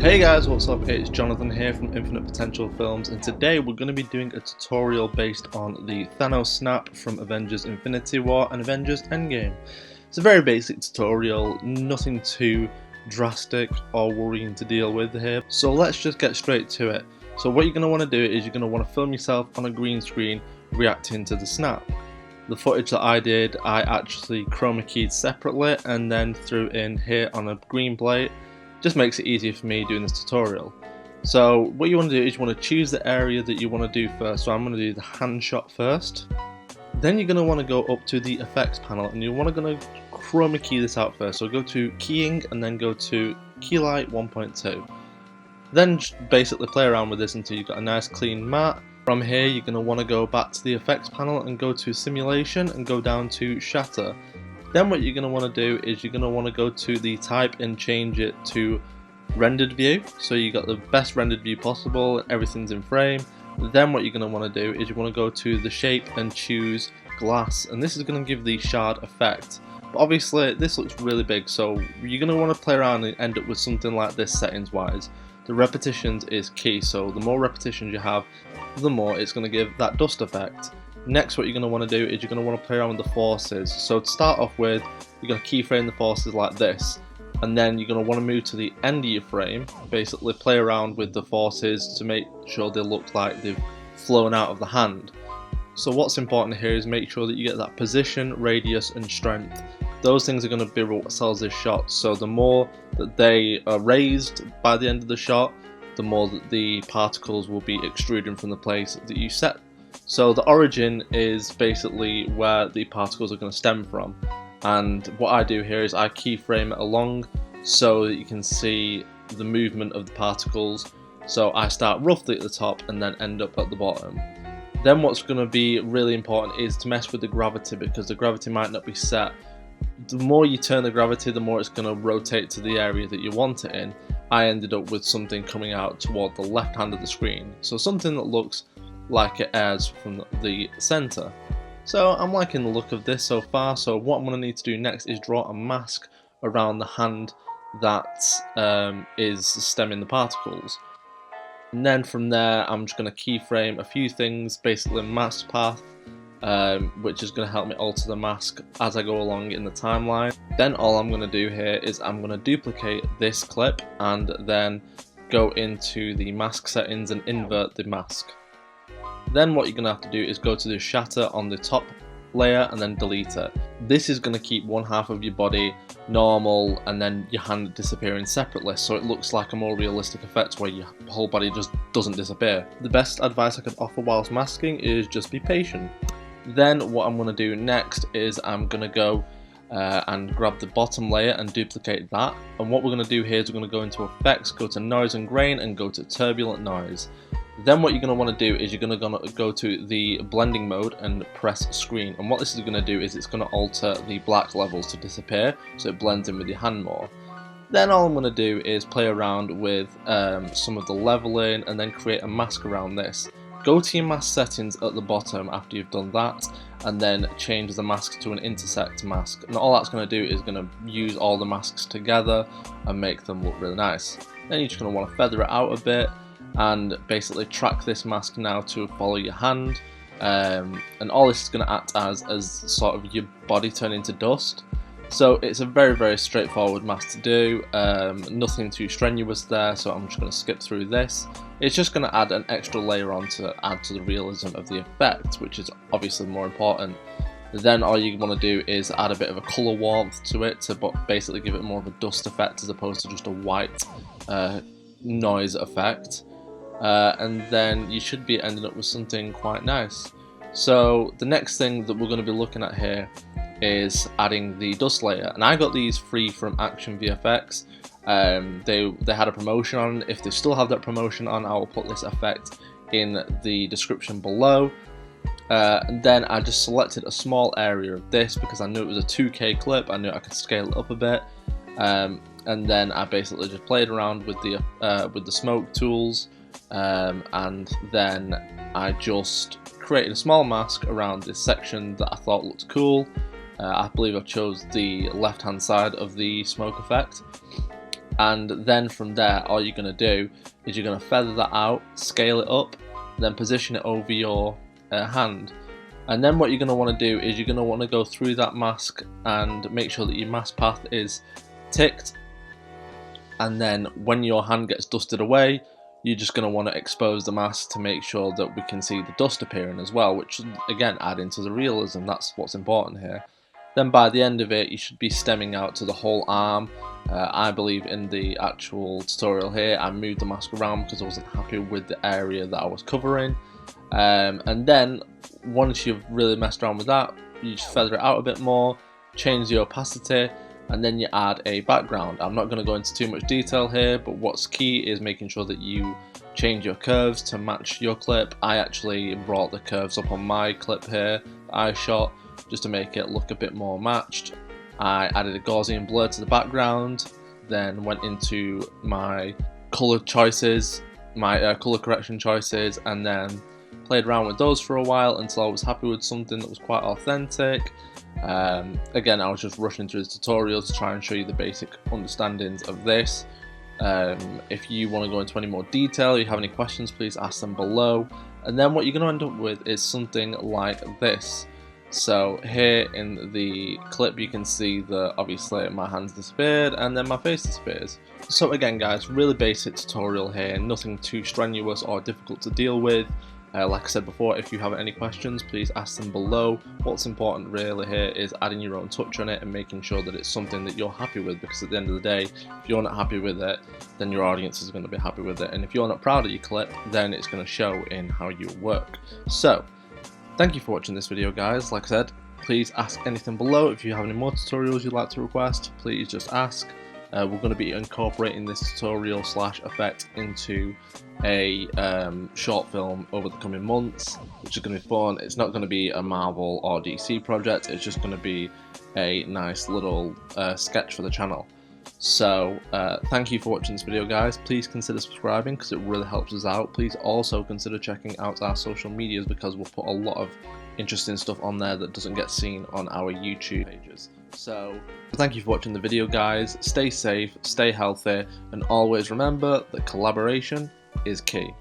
Hey guys, what's up? It's Jonathan here from Infinite Potential Films, and today we're going to be doing a tutorial based on the Thanos snap from Avengers Infinity War and Avengers Endgame. It's a very basic tutorial, nothing too drastic or worrying to deal with here, so let's just get straight to it. So what you're going to want to do is you're going to want to film yourself on a green screen reacting to the snap. The footage that I did, I actually chroma keyed separately and then threw in here on a green plate. Just makes it easier for me doing this tutorial. So what you want to do is you want to choose the area that you want to do first. So I'm going to do the hand shot first. Then you're going to want to go up to the effects panel and you want to chroma key this out first. So go to keying and then go to keylight 1.2. Then basically play around with this until you've got a nice clean matte. From here you're going to want to go back to the effects panel and go to simulation and go down to shatter. Then what you're going to want to do is you're going to want to go to the type and change it to rendered view, so you got the best rendered view possible, everything's in frame. Then what you're going to want to do is you want to go to the shape and choose glass, and this is going to give the shard effect. But obviously this looks really big, so you're going to want to play around and end up with something like this settings wise. The repetitions is key, so the more repetitions you have, the more it's going to give that dust effect. Next, what you're going to want to do is you're going to want to play around with the forces. So to start off with, you're going to keyframe the forces like this, and then you're going to want to move to the end of your frame, basically play around with the forces to make sure they look like they've flown out of the hand. So what's important here is make sure that you get that position, radius and strength. Those things are going to be what sells this shot, so the more that they are raised by the end of the shot, the more that the particles will be extruding from the place that you set. So the origin is basically where the particles are going to stem from, and what I do here is I keyframe it along so that you can see the movement of the particles. So I start roughly at the top and then end up at the bottom. Then what's going to be really important is to mess with the gravity, because the gravity might not be set. The more you turn the gravity, the more it's going to rotate to the area that you want it in. I ended up with something coming out toward the left hand of the screen, so something that looks like it airs from the center. So I'm liking the look of this so far, so what I'm going to need to do next is draw a mask around the hand that is stemming the particles. And then from there I'm just going to keyframe a few things, basically mask path, which is going to help me alter the mask as I go along in the timeline. Then all I'm going to do here is I'm going to duplicate this clip and then go into the mask settings and invert the mask. Then what you're going to have to do is go to the shatter on the top layer and then delete it. This is going to keep one half of your body normal and then your hand disappearing separately, so it looks like a more realistic effect where your whole body just doesn't disappear. The best advice I could offer whilst masking is just be patient. Then what I'm going to do next is I'm going to go and grab the bottom layer and duplicate that, and what we're going to do here is we're going to go into effects, go to noise and grain and go to turbulent noise. Then what you're going to want to do is you're going to go to the blending mode and press screen, and what this is going to do is it's going to alter the black levels to disappear so it blends in with your hand more. Then all I'm going to do is play around with some of the leveling and then create a mask around this. Go to your mask settings at the bottom after you've done that, and then change the mask to an intersect mask, and all that's going to do is going to use all the masks together and make them look really nice. Then you're just going to want to feather it out a bit and basically track this mask now to follow your hand, and all this is going to act as sort of your body turning to dust. So it's a very straightforward mask to do, nothing too strenuous there, so I'm just going to skip through this. It's just going to add an extra layer on to add to the realism of the effect, which is obviously more important. Then all you want to do is add a bit of a colour warmth to it to basically give it more of a dust effect as opposed to just a white noise effect. And then you should be ending up with something quite nice. So the next thing that we're going to be looking at here is adding the dust layer, and I got these free from Action VFX. They had a promotion on. If they still have that promotion on, I will put this effect in the description below. And then I just selected a small area of this because I knew it was a 2K clip. I knew I could scale it up a bit, and then I basically just played around with the smoke tools, and then I just created a small mask around this section that I thought looked cool. I believe I chose the left hand side of the smoke effect, and then from there all you're going to do is you're going to feather that out, scale it up, then position it over your hand. And then what you're going to want to do is you're going to want to go through that mask and make sure that your mask path is ticked, and then when your hand gets dusted away, you're just going to want to expose the mask to make sure that we can see the dust appearing as well, which again adding to the realism. That's what's important here. Then by the end of it, you should be stemming out to the whole arm. I believe in the actual tutorial here I moved the mask around because I wasn't happy with the area that I was covering, and then once you've really messed around with that, you just feather it out a bit more, change the opacity, and then you add a background. I'm not going to go into too much detail here, but what's key is making sure that you change your curves to match your clip. I actually brought the curves up on my clip here that I shot just to make it look a bit more matched. I added a Gaussian blur to the background, then went into my color choices, my color correction choices, and then played around with those for a while until I was happy with something that was quite authentic. Again, I was just rushing through this tutorial to try and show you the basic understandings of this. If you want to go into any more detail, you have any questions, please ask them below. And then what you're going to end up with is something like this. So here in the clip you can see that obviously my hands disappeared and then my face disappears. So again guys, really basic tutorial here, nothing too strenuous or difficult to deal with. Like I said before, if you have any questions, please ask them below. What's important really here is adding your own touch on it and making sure that it's something that you're happy with, because at the end of the day, if you're not happy with it, then your audience is going to be happy with it. And if you're not proud of your clip, then it's going to show in how you work. So, thank you for watching this video guys. Like I said, please ask anything below. If you have any more tutorials you'd like to request, please just ask. We're going to be incorporating this tutorial / effect into a short film over the coming months, which is going to be fun. It's not going to be a Marvel or DC project, it's just going to be a nice little sketch for the channel. So thank you for watching this video guys. Please consider subscribing because it really helps us out. Please also consider checking out our social medias because we'll put a lot of interesting stuff on there that doesn't get seen on our YouTube pages. So thank you for watching the video guys. Stay safe, stay healthy, and always remember that collaboration is key.